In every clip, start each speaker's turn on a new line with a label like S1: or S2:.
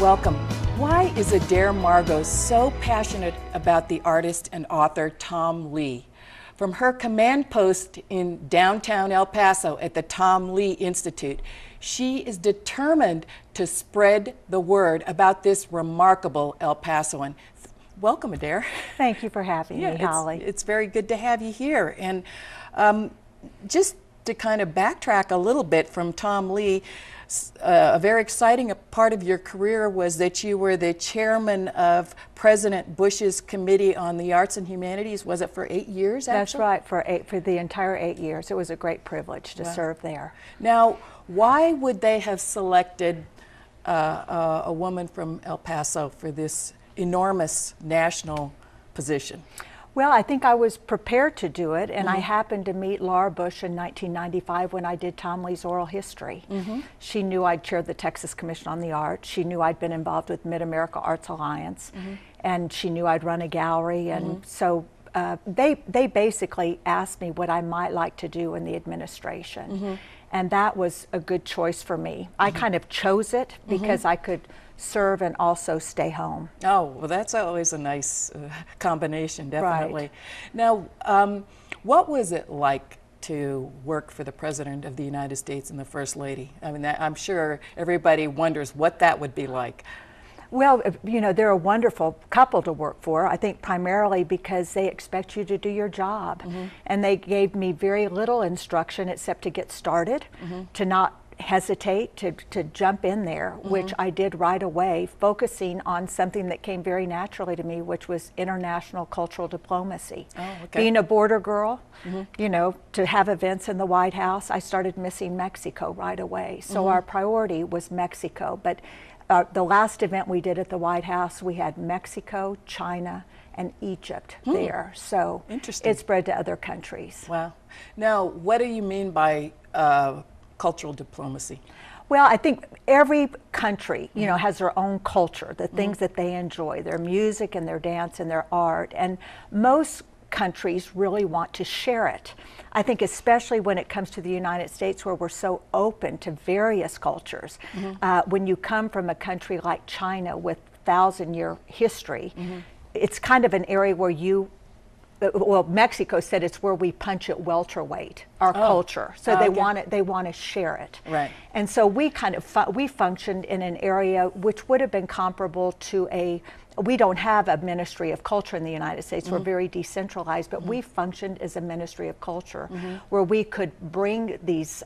S1: Welcome. Why is Adair Margo so passionate about the artist and author Tom Lee? From her command post in downtown El Paso at the Tom Lee Institute, she is determined to spread the word about this remarkable El Pasoan. Welcome, Adair.
S2: Thank you for having me, Holly.
S1: It's very good to have you here. And just to kind of backtrack a little bit from Tom Lee, a very exciting part of your career was that you were the chairman of President Bush's Committee on the Arts and Humanities. Was it for 8 years, actually?
S2: That's right, for the entire 8 years. It was a great privilege to serve there.
S1: Now, why would they have selected a woman from El Paso for this enormous national position?
S2: Well, I think I was prepared to do it, and I happened to meet Laura Bush in 1995 when I did Tom Lee's oral history. She knew I'd chaired the Texas Commission on the Arts. She knew I'd been involved with Mid-America Arts Alliance, and she knew I'd run a gallery, and so they basically asked me what I might like to do in the administration, and that was a good choice for me. I kind of chose it because I could serve and also stay home.
S1: Oh, well, that's always a nice combination, definitely.
S2: Right.
S1: Now, what was it like to work for the President of the United States and the First Lady? I mean, I'm sure everybody wonders what that would be like.
S2: Well, you know, they're a wonderful couple to work for, I think primarily because they expect you to do your job. And they gave me very little instruction except to get started, to not hesitate, to jump in there, which I did right away, focusing on something that came very naturally to me, which was international cultural diplomacy.
S1: Oh, okay.
S2: Being a border girl, you know, to have events in the White House, I started missing Mexico right away. So our priority was Mexico, but the last event we did at the White House, we had Mexico, China, and Egypt there. So it spread to other countries.
S1: Wow. Now, what do you mean by cultural diplomacy?
S2: Well, I think every country, you know, has their own culture, the things that they enjoy, their music and their dance and their art, and most countries really want to share it. I think especially when it comes to the United States, where we're so open to various cultures. When you come from a country like China with 1,000-year history, it's kind of an area where well, Mexico said it's where we punch at welterweight, our culture. So they want to share it.
S1: Right.
S2: And so we kind of we functioned in an area which would have been comparable to we don't have a Ministry of Culture in the United States. We're very decentralized, but we functioned as a Ministry of Culture, where we could bring these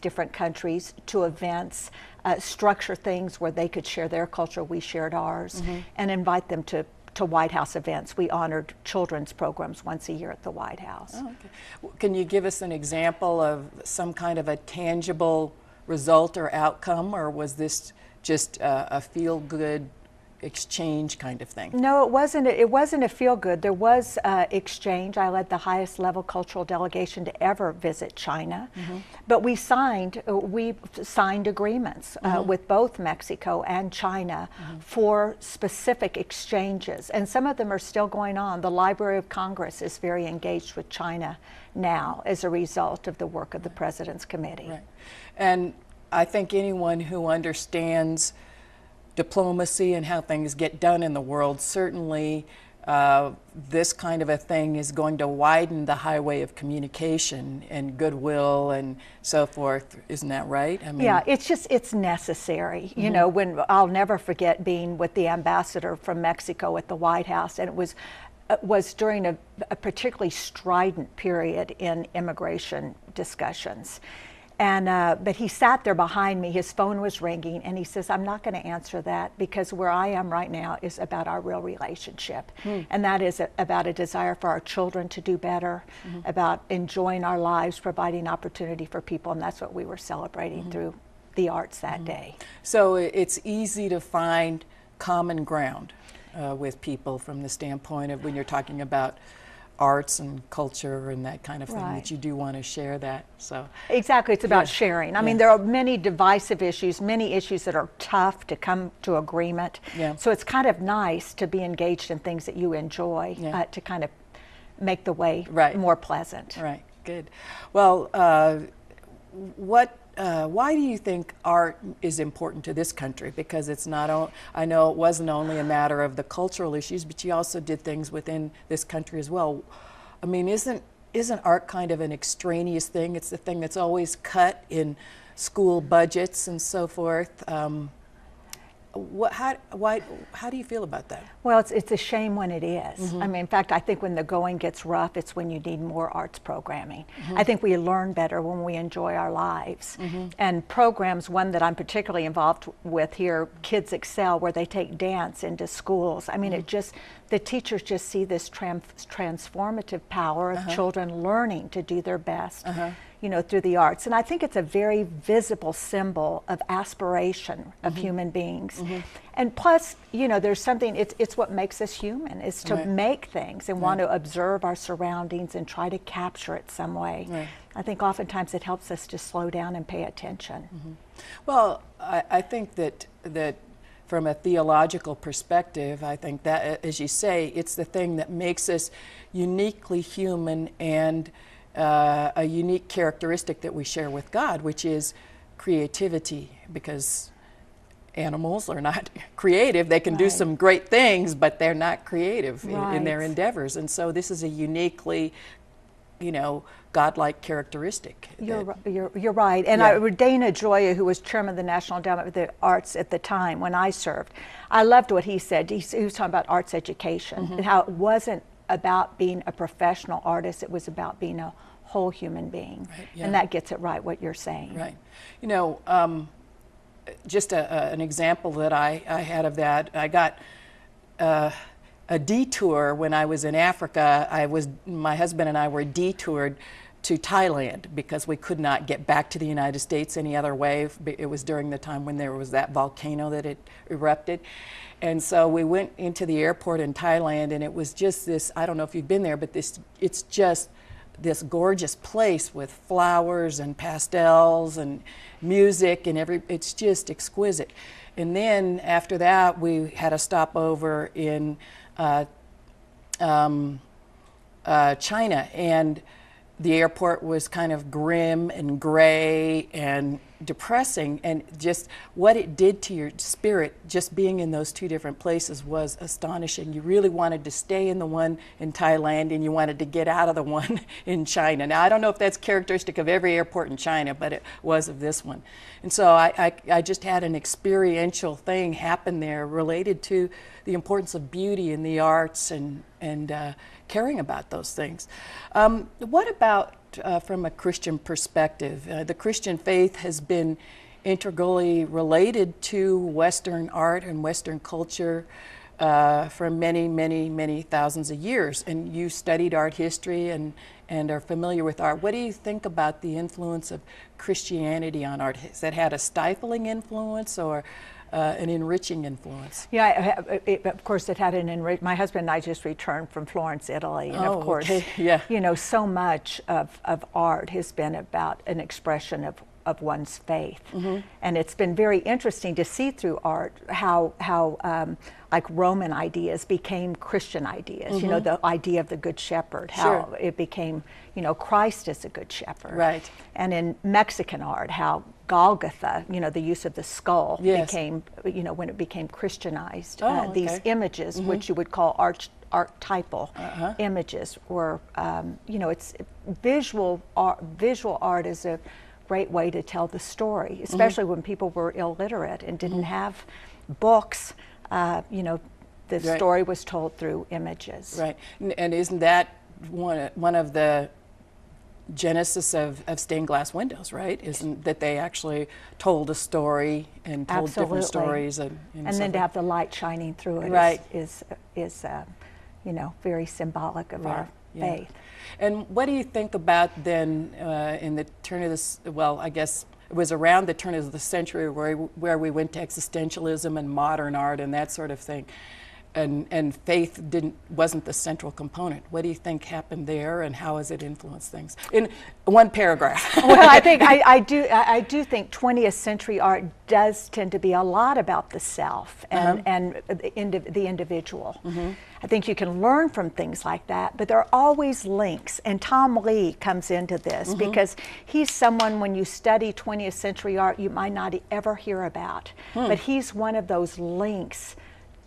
S2: different countries to events, structure things where they could share their culture, we shared ours, and invite them to White House events. We honored children's programs once a year at the White House.
S1: Oh, okay. Can you give us an example of some kind of a tangible result or outcome, or was this just a feel-good exchange kind of thing?
S2: No, it wasn't a feel-good. There was exchange. I led the highest level cultural delegation to ever visit China. But we signed agreements with both Mexico and China for specific exchanges. And some of them are still going on. The Library of Congress is very engaged with China now as a result of the work of the President's Committee.
S1: Right. And I think anyone who understands diplomacy and how things get done in the world, certainly this kind of a thing is going to widen the highway of communication and goodwill and so forth. Isn't that right? I mean,
S2: yeah, it's necessary. You know, when I'll never forget being with the ambassador from Mexico at the White House, and it was during a particularly strident period in immigration discussions. And but he sat there behind me, his phone was ringing, and he says, I'm not going to answer that because where I am right now is about our real relationship. And that is about a desire for our children to do better, about enjoying our lives, providing opportunity for people, and that's what we were celebrating through the arts that day.
S1: So it's easy to find common ground with people from the standpoint of when you're talking about arts and culture and that kind of thing, that you do want to share that. So
S2: exactly, it's about sharing. I mean, there are many divisive issues, many issues that are tough to come to agreement. So it's kind of nice to be engaged in things that you enjoy to kind of make the way more pleasant.
S1: Right, good. Well, why do you think art is important to this country? Because it's not, I know it wasn't only a matter of the cultural issues, but you also did things within this country as well. I mean, isn't art kind of an extraneous thing? It's the thing that's always cut in school budgets and so forth. How do you feel about that?
S2: Well, it's a shame when it is. I mean, in fact, I think when the going gets rough, it's when you need more arts programming. I think we learn better when we enjoy our lives. And programs, one that I'm particularly involved with here, Kids Excel, where they take dance into schools. I mean, the teachers just see this transformative power of children learning to do their best. You know, through the arts. And I think it's a very visible symbol of aspiration of human beings. And plus, you know, there's something, it's what makes us human, is to make things and want to observe our surroundings and try to capture it some way. I think oftentimes it helps us to slow down and pay attention.
S1: Well, I think that from a theological perspective, I think that, as you say, it's the thing that makes us uniquely human and a unique characteristic that we share with God, which is creativity, because animals are not creative. They can do some great things, but they're not creative in their endeavors. And so this is a uniquely, you know, godlike characteristic.
S2: You're right. And Dana Gioia, who was chairman of the National Endowment for the Arts at the time when I served, I loved what he said. He was talking about arts education and how it wasn't about being a professional artist, it was about being a whole human being. And that gets it right, what you're saying.
S1: Right. You know, just an example that I had of that, I got a detour when I was in Africa. My husband and I were detoured to Thailand because we could not get back to the United States any other way. It was during the time when there was that volcano that had erupted. And so we went into the airport in Thailand, and it was just this, I don't know if you've been there, but it's just this gorgeous place with flowers and pastels and music and it's just exquisite. And then after that, we had a stopover in China, and the airport was kind of grim and gray and depressing, and just what it did to your spirit, just being in those two different places, was astonishing. You really wanted to stay in the one in Thailand, and you wanted to get out of the one in China. Now, I don't know if that's characteristic of every airport in China, but it was of this one. And so I just had an experiential thing happen there related to the importance of beauty in the arts and caring about those things. What about from a Christian perspective? The Christian faith has been integrally related to Western art and Western culture for many, many, many thousands of years. And you studied art history and are familiar with art. What do you think about the influence of Christianity on art? Has that had a stifling influence or an enriching influence?
S2: Yeah, of course it had my husband and I just returned from Florence, Italy, and of course, you know, so much of art has been about an expression of one's faith. And it's been very interesting to see through art how like Roman ideas became Christian ideas, you know, the idea of the Good Shepherd, how it became, you know, Christ as a Good Shepherd.
S1: Right.
S2: And in Mexican art, how Golgotha, you know, the use of the skull became, you know, when it became Christianized. These images, which you would call archetypal images, were, you know, it's visual art is a great way to tell the story, especially when people were illiterate and didn't have books. You know, the story was told through images.
S1: Right, and isn't that one of the genesis of stained glass windows, right? Isn't that they actually told a story and told different stories, and
S2: then to have the light shining through it is you know, very symbolic of our faith.
S1: And what do you think about then in the turn of this? Well, I guess it was around the turn of the century where we went to existentialism and modern art and that sort of thing. and faith wasn't the central component. What do you think happened there, and how has it influenced things? In one paragraph.
S2: Well, I think I do think 20th century art does tend to be a lot about the self and the individual. I think you can learn from things like that, but there are always links. And Tom Lee comes into this because he's someone, when you study 20th century art, you might not ever hear about. But he's one of those links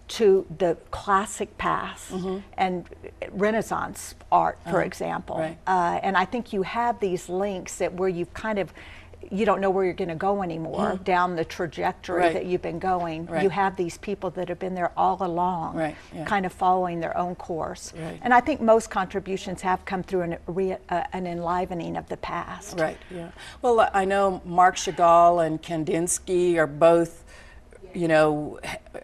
S2: to the classic past and Renaissance art, for example.
S1: Right.
S2: And I think you have these links that where you've kind of, you don't know where you're going to go anymore down the trajectory that you've been going. You have these people that have been there all along, kind of following their own course. And I think most contributions have come through an enlivening of the past.
S1: Right, yeah. Well, I know Mark Chagall and Kandinsky are both, you know,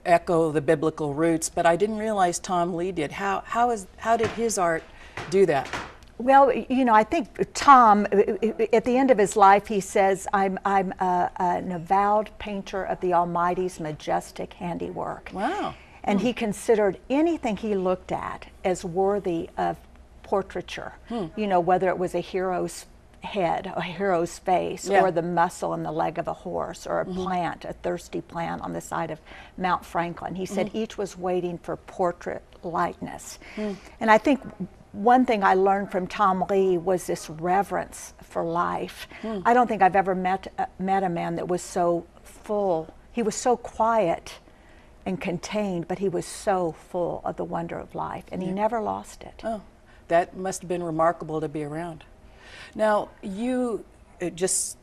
S1: echo the biblical roots, but I didn't realize Tom Lee did. How did his art do that?
S2: Well, you know, I think Tom, at the end of his life, he says, I'm an avowed painter of the Almighty's majestic handiwork.
S1: Wow.
S2: And he considered anything he looked at as worthy of portraiture, you know, whether it was a hero's head, a hero's face, or the muscle in the leg of a horse, or a plant, a thirsty plant on the side of Mount Franklin. He said each was waiting for portrait likeness. And I think one thing I learned from Tom Lee was this reverence for life. I don't think I've ever met a man that was so full. He was so quiet and contained, but he was so full of the wonder of life, and he never lost it.
S1: Oh, that must have been remarkable to be around. Now, you just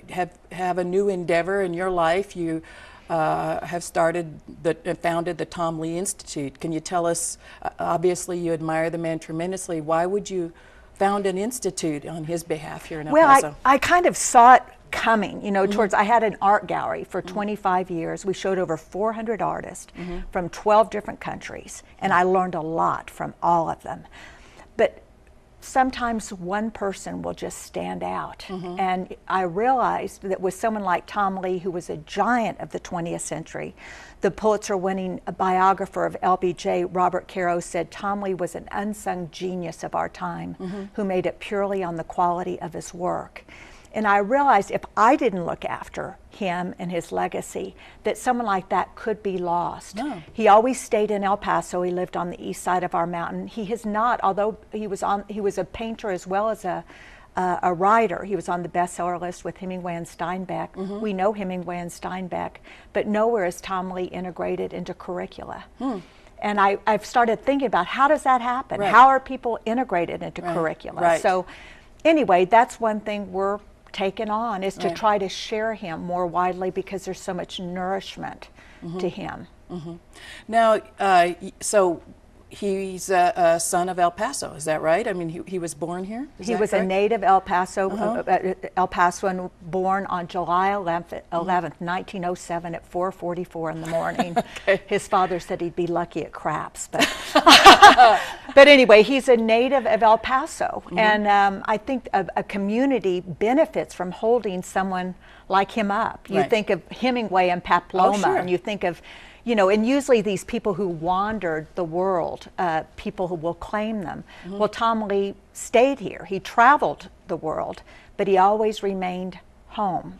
S1: have a new endeavor in your life. You have founded the Tom Lee Institute. Can you tell us, obviously you admire the man tremendously, why would you found an institute on his behalf here in El Paso?
S2: Well, I kind of saw it coming, you know, towards, I had an art gallery for 25 years. We showed over 400 artists from 12 different countries, and I learned a lot from all of them. But sometimes one person will just stand out. And I realized that with someone like Tom Lee, who was a giant of the 20th century, the Pulitzer-winning biographer of LBJ, Robert Caro, said Tom Lee was an unsung genius of our time who made it purely on the quality of his work. And I realized if I didn't look after him and his legacy, that someone like that could be lost.
S1: No.
S2: He always stayed in El Paso. He lived on the east side of our mountain. He has not, although he was a painter as well as a writer. He was on the bestseller list with Hemingway and Steinbeck. We know Hemingway and Steinbeck, but nowhere is Tom Lee integrated into curricula. And I've started thinking about, how does that happen? How are people integrated into curricula? So anyway, that's one thing we're taken on, is to try to share him more widely, because there's so much nourishment to him.
S1: Now, so he's a son of El Paso, is that right? I mean, he was born here?
S2: He was a native El Paso, El Pasoan, born on July 11th, 1907 at 4:44 in the morning. His father said he'd be lucky at craps, but but anyway, he's a native of El Paso, and I think a community benefits from holding someone like him up. You think of Hemingway and Paploma, and you think of, you know, and usually these people who wandered the world, people who will claim them. Well, Tom Lee stayed here. He traveled the world, but he always remained home,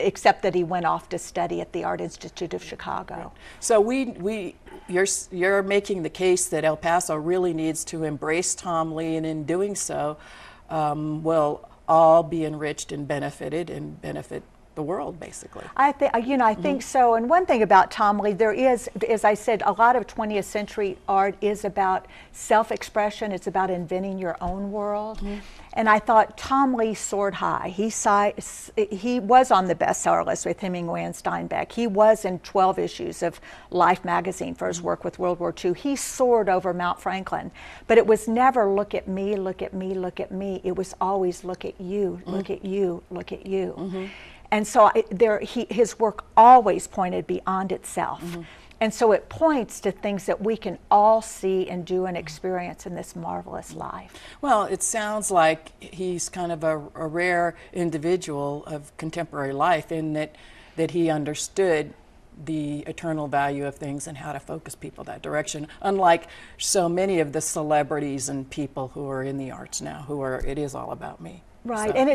S2: except that he went off to study at the Art Institute of Chicago.
S1: So you're making the case that El Paso really needs to embrace Tom Lee, and in doing so, will all be enriched and benefited and benefit the world, basically.
S2: I think so. And one thing about Tom Lee, there is, as I said, a lot of 20th century art is about self-expression. It's about inventing your own world. And I thought Tom Lee soared high. He was on the bestseller list with Hemingway and Steinbeck. He was in 12 issues of Life magazine for his work with World War II. He soared over Mount Franklin. But it was never look at me, look at me, look at me. It was always look at you, look at you, look at you. And so his work always pointed beyond itself. And so it points to things that we can all see and do and experience in this marvelous life.
S1: Well, it sounds like he's kind of a rare individual of contemporary life, in that he understood the eternal value of things and how to focus people that direction, unlike so many of the celebrities and people who are in the arts now, who are, it is all about me.
S2: Right,
S1: So,
S2: and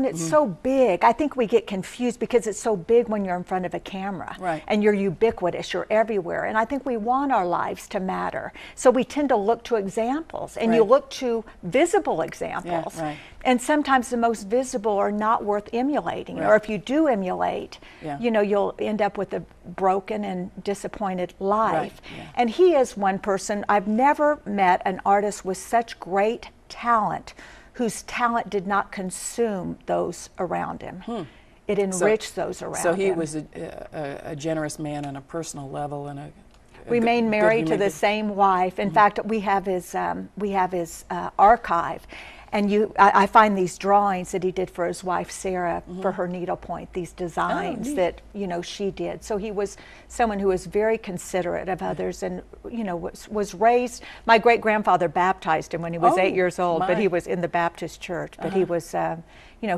S2: it's so big. I think we get confused because it's so big when you're in front of a camera,
S1: Right.
S2: and you're ubiquitous, you're everywhere. And I think we want our lives to matter, so we tend to look to examples, and you
S1: Right.
S2: look to visible examples.
S1: right.
S2: And sometimes the most visible are not worth emulating, or
S1: Right.
S2: if you do emulate,
S1: Yeah.
S2: you know, you'll end up with a broken and disappointed life.
S1: Right, yeah.
S2: And he is one person. I've never met an artist with such great talent whose talent did not consume those around him. It enriched those around him.
S1: So he was a generous man on a personal level, and a
S2: remained
S1: good
S2: married to
S1: human
S2: the
S1: being.
S2: same wife. In fact, we have his archive, and I find these drawings that he did for his wife Sarah for her needlepoint. These designs
S1: neat.
S2: that she did. So he was someone who was very considerate of others, and was raised. My great grandfather baptized him when he was 8 years old, but he was in the Baptist church. But he was.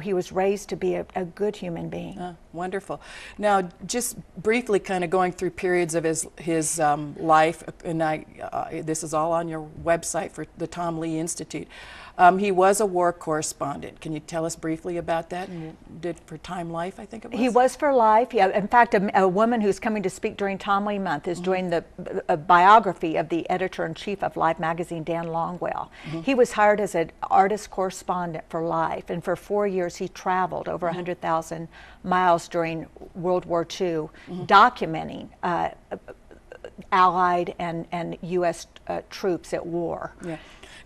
S2: He was raised to be a good human being.
S1: Wonderful. Now, just briefly, kind of going through periods of his life, and this is all on your website for the Tom Lee Institute. He was a war correspondent. Can you tell us briefly about that? And did for Time Life, I think it was?
S2: He was for Life. Yeah. In fact, a woman who's coming to speak during Tom Lee Month is doing a biography of the editor-in-chief of Life magazine, Dan Longwell. He was hired as an artist correspondent for Life, and for 4 years he traveled over 100,000 miles during World War II, documenting Allied and U.S. Troops at war.
S1: Yeah.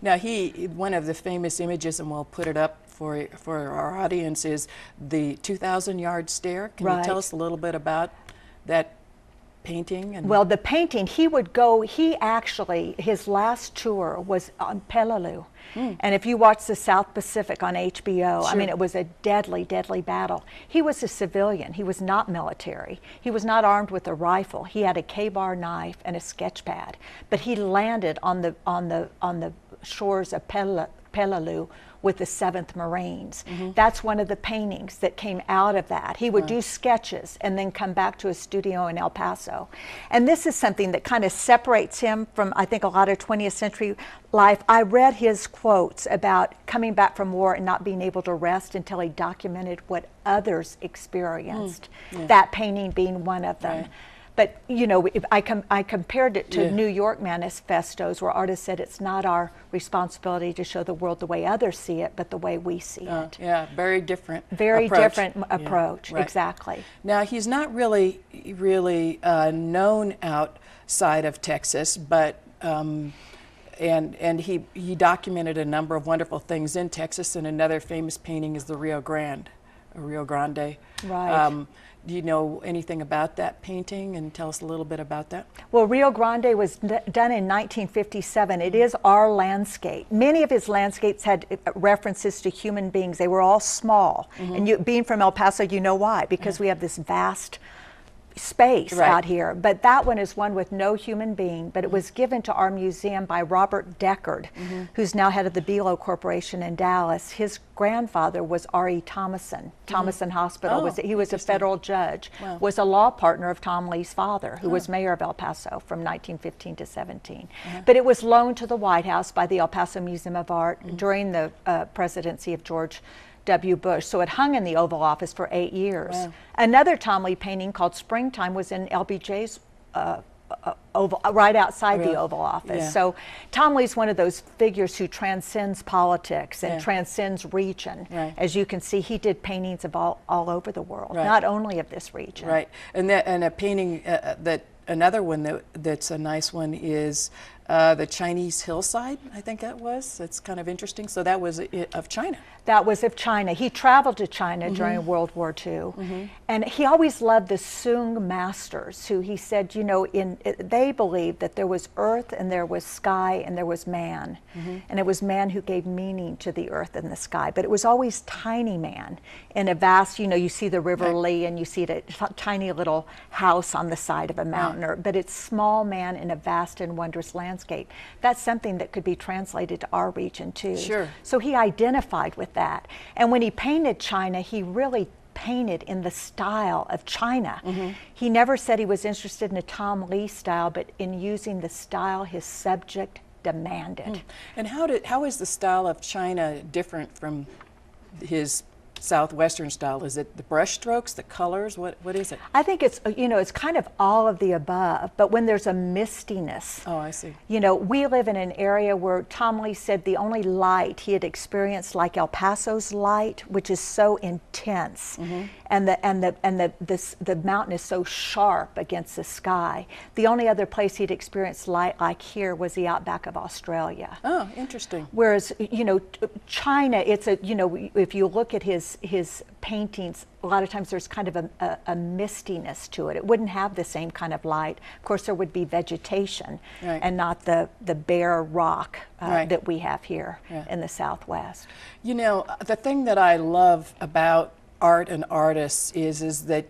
S1: Now, one of the famous images, and we'll put it up for our audience, is the 2,000-yard stare. Can you tell us a little bit about that painting?
S2: Well, the painting, his last tour was on Peleliu. And if you watch the South Pacific on HBO, I mean, it was a deadly, deadly battle. He was a civilian. He was not military. He was not armed with a rifle. He had a K-bar knife and a sketch pad. But he landed on the shores of Peleliu with the 7th Marines. That's one of the paintings that came out of that. He would do sketches and then come back to a studio in El Paso. And this is something that kind of separates him from, I think, a lot of 20th century life. I read his quotes about coming back from war and not being able to rest until he documented what others experienced, that painting being one of them. But, I compared it to New York manifestos, where artists said it's not our responsibility to show the world the way others see it, but the way we see it.
S1: Yeah, very different
S2: Very
S1: approach.
S2: different approach, exactly.
S1: Now, he's not really known outside of Texas, but and he documented a number of wonderful things in Texas, and another famous painting is the Rio Grande.
S2: Right.
S1: Do you know anything about that painting, and tell us a little bit about that?
S2: Well, Rio Grande was done in 1957. It is our landscape. Many of his landscapes had references to human beings. They were all small. And being from El Paso, you know why, because we have this vast space out here. But that one is one with no human being, but it was given to our museum by Robert Deckard, who's now head of the Belo Corporation in Dallas. His grandfather was R.E. Thomason, Thomason Hospital. He was a federal judge, was a law partner of Tom Lee's father, who was mayor of El Paso from 1915 to 17. But it was loaned to the White House by the El Paso Museum of Art during the presidency of George W. Bush. So it hung in the Oval Office for 8 years. Another Tom Lee painting called Springtime was in LBJ's Oval, right outside the Oval Office. So Tom Lee's one of those figures who transcends politics and transcends region. As you can see, he did paintings of all over the world, not only of this region.
S1: And a painting another one that's a nice one is the Chinese hillside, I think that was. It's kind of interesting. So that was of China.
S2: That was of China. He traveled to China during World War II. And he always loved the Sung masters, who he said, they believed that there was earth and there was sky and there was man. And it was man who gave meaning to the earth and the sky. But it was always tiny man in a vast, you see the River Lee and you see the tiny little house on the side of a mountain. But it's small man in a vast and wondrous landscape. That's something that could be translated to our region too. So he identified with that. And when he painted China, he really painted in the style of China. He never said he was interested in a Tom Lee style, but in using the style his subject demanded.
S1: And how is the style of China different from his Southwestern style? Is it the brush strokes, the colors? What is it?
S2: I think it's, it's kind of all of the above, but when there's a mistiness.
S1: Oh, I see.
S2: We live in an area where Tom Lee said the only light he had experienced, like El Paso's light, which is so intense, and the mountain is so sharp against the sky. The only other place he'd experienced light like here was the outback of Australia.
S1: Oh, interesting.
S2: Whereas, China, it's if you look at his paintings, a lot of times there's kind of a mistiness to it. It wouldn't have the same kind of light. Of course, there would be vegetation and not the bare rock that we have here in the Southwest.
S1: The thing that I love about art and artists is that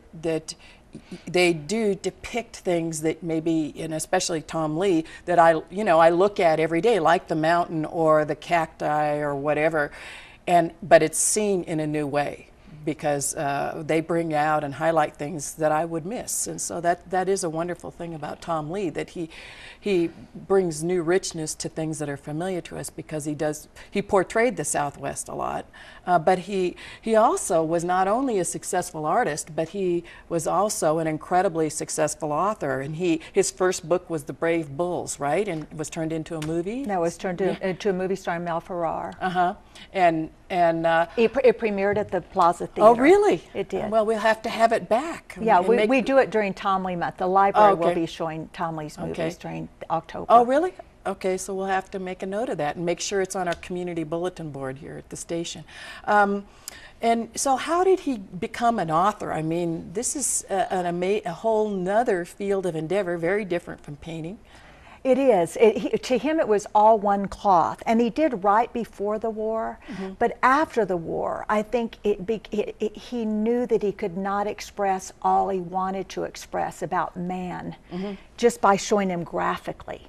S1: they do depict things that maybe, and especially Tom Lee, that I look at every day, like the mountain or the cacti or whatever, but it's seen in a new way, because they bring out and highlight things that I would miss. And so that is a wonderful thing about Tom Lee, that he brings new richness to things that are familiar to us, because he portrayed the Southwest a lot, but he also was not only a successful artist, but he was also an incredibly successful author. And his first book was The Brave Bulls, right? And it was turned into a movie?
S2: No, it was turned into a movie starring Mel Ferrar.
S1: And
S2: it premiered at the Plaza Theater.
S1: Oh, really?
S2: It did.
S1: Well, we'll have to have it back.
S2: Yeah, we do it during Tom Lee Month. The library will be showing Tom Lee's movies during October.
S1: Oh, really? Okay, so we'll have to make a note of that and make sure it's on our community bulletin board here at the station. And so how did he become an author? I mean, this is a whole nother field of endeavor, very different from painting.
S2: It is. To him, it was all one cloth. And he did write before the war, but after the war, I think he knew that he could not express all he wanted to express about man just by showing him graphically.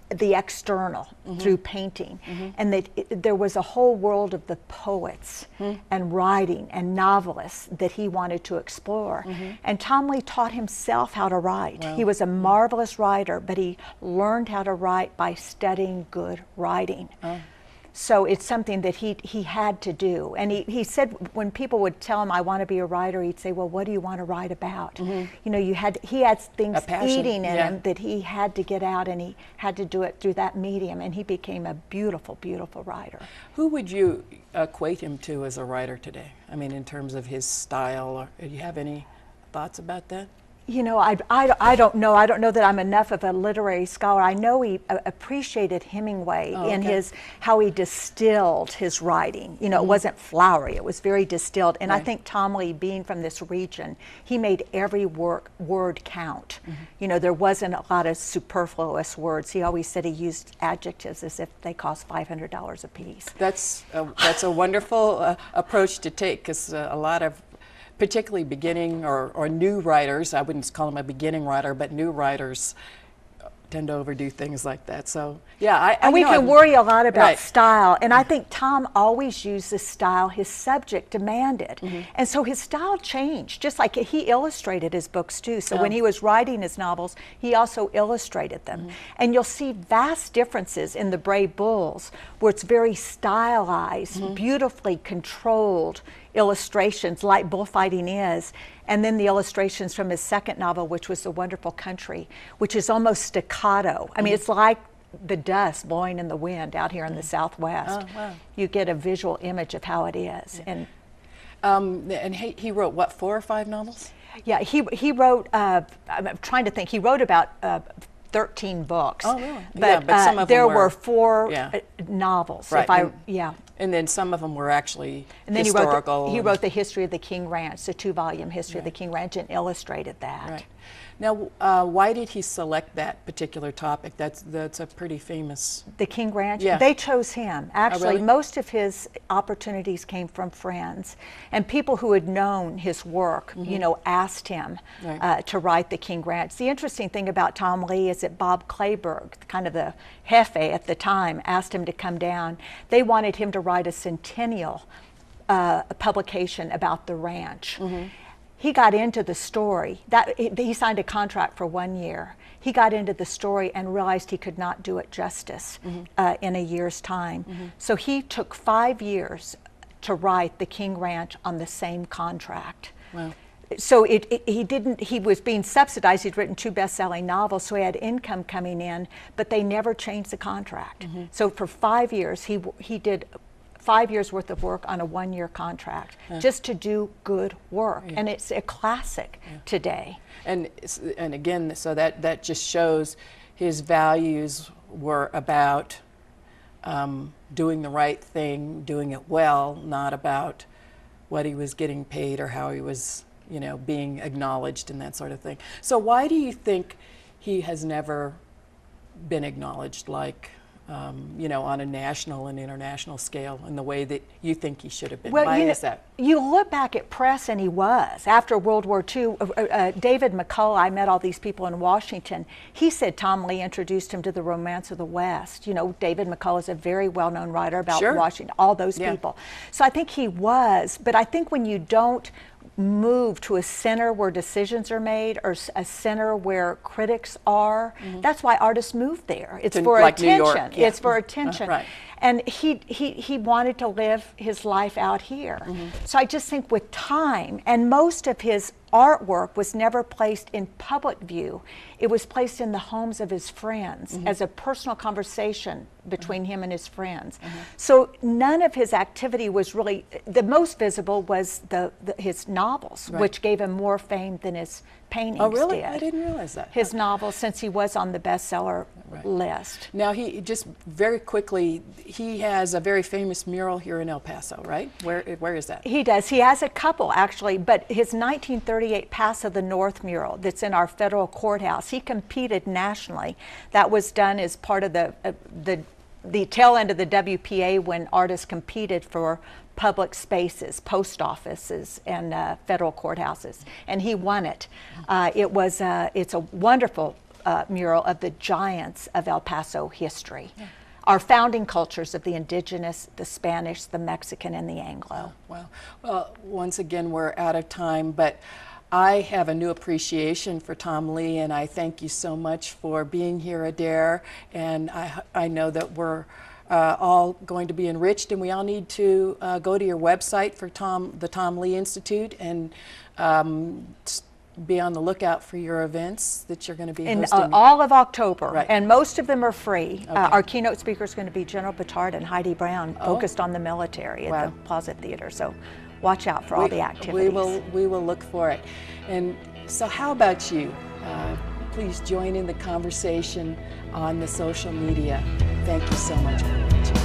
S2: The external through painting, and that there was a whole world of the poets and writing and novelists that he wanted to explore. And Tom Lee taught himself how to write. Wow. He was a marvelous writer, but he learned how to write by studying good writing. So it's something that he had to do. And he said when people would tell him, I want to be a writer, he'd say, well, what do you want to write about? He had things eating in him that he had to get out, and he had to do it through that medium, and he became a beautiful, beautiful writer.
S1: Who would you equate him to as a writer today? I mean, in terms of his style, or do you have any thoughts about that?
S2: I don't know. I don't know that I'm enough of a literary scholar. I know he appreciated Hemingway in how he distilled his writing. It wasn't flowery. It was very distilled. And I think Tom Lee, being from this region, he made every word count. There wasn't a lot of superfluous words. He always said he used adjectives as if they cost $500 a piece.
S1: That's a wonderful approach to take, because a lot of particularly beginning or new writers, I wouldn't call him a beginning writer, but new writers tend to overdo things like that. So yeah,
S2: we can worry a lot about style, and I think Tom always used the style his subject demanded, and so his style changed. Just like he illustrated his books too. So when he was writing his novels, he also illustrated them, and you'll see vast differences in The Brave Bulls, where it's very stylized, beautifully controlled illustrations like bullfighting is, and then the illustrations from his second novel, which was The Wonderful Country, which is almost staccato. I mean, it's like the dust blowing in the wind out here in the Southwest.
S1: Oh, wow.
S2: You get a visual image of how it is.
S1: And he wrote, what, 4 or 5 novels?
S2: Yeah, he wrote, I'm trying to think, he wrote about 13 books.
S1: Oh, really?
S2: But,
S1: but some of them
S2: there were 4 novels.
S1: Right. And then some of them were actually historical.
S2: He wrote the History of the King Ranch, the 2-volume History of the King Ranch, and illustrated that.
S1: Right. Now, why did he select that particular topic? That's a pretty famous...
S2: The King Ranch?
S1: Yeah.
S2: They chose him. Actually,
S1: really?
S2: Most of his opportunities came from friends. And people who had known his work, asked him to write the King Ranch. The interesting thing about Tom Lee is that Bob Clayburgh, kind of the jefe at the time, asked him to come down. They wanted him to write a centennial a publication about the ranch. He got into the story. He signed a contract for 1 year. He got into the story and realized he could not do it justice in a year's time. So he took 5 years to write The King Ranch on the same contract.
S1: Wow.
S2: So he was being subsidized. He'd written 2 best-selling novels, so he had income coming in, but they never changed the contract. So for 5 years, he did 5 years worth of work on a 1-year contract just to do good work. And it's a classic today.
S1: And again, so that just shows his values were about doing the right thing, doing it well, not about what he was getting paid or how he was, you know, being acknowledged and that sort of thing. So why do you think he has never been acknowledged, like, you know, on a national and international scale in the way that you think he should have been?
S2: Well,
S1: why is that?
S2: You look back at press, and he was. After World War II, David McCullough, I met all these people in Washington. He said Tom Lee introduced him to the Romance of the West. You know, David McCullough is a very well-known writer about Washington, all those people. So I think he was, but I think when you don't move to a center where decisions are made, or a center where critics are. That's why artists move there. It's for
S1: like New York,
S2: attention. It's for attention.
S1: Right.
S2: And he wanted to live his life out here. So I just think with time, and most of his artwork was never placed in public view. It was placed in the homes of his friends as a personal conversation between him and his friends. So none of his activity was really, the most visible was his novels, which gave him more fame than his paintings did.
S1: Oh, really? I didn't realize that.
S2: His novels, since he was on the bestseller list.
S1: Now, he just very quickly, he has a very famous mural here in El Paso, right? Where is that?
S2: He does. He has a couple, actually, but his 1938 Paso the North mural that's in our federal courthouse, he competed nationally. That was done as part of the tail end of the WPA, when artists competed for public spaces, post offices, and federal courthouses, and he won it. It's a wonderful mural of the giants of El Paso history. Our founding cultures of the indigenous, the Spanish, the Mexican, and the Anglo.
S1: Wow. Well, once again, we're out of time, but I have a new appreciation for Tom Lee, and I thank you so much for being here, Adair. And I know that we're all going to be enriched, and we all need to go to your website for the Tom Lee Institute, and be on the lookout for your events that you're going to be hosting.
S2: In all of October,
S1: Right.
S2: and most of them are free. Our keynote speaker is going to be General Batard and Heidi Brown, focused on the military at the Plaza Theater. So watch out for all the activities.
S1: We will look for it. And so how about you? Please join in the conversation on the social media. Thank you so much for watching.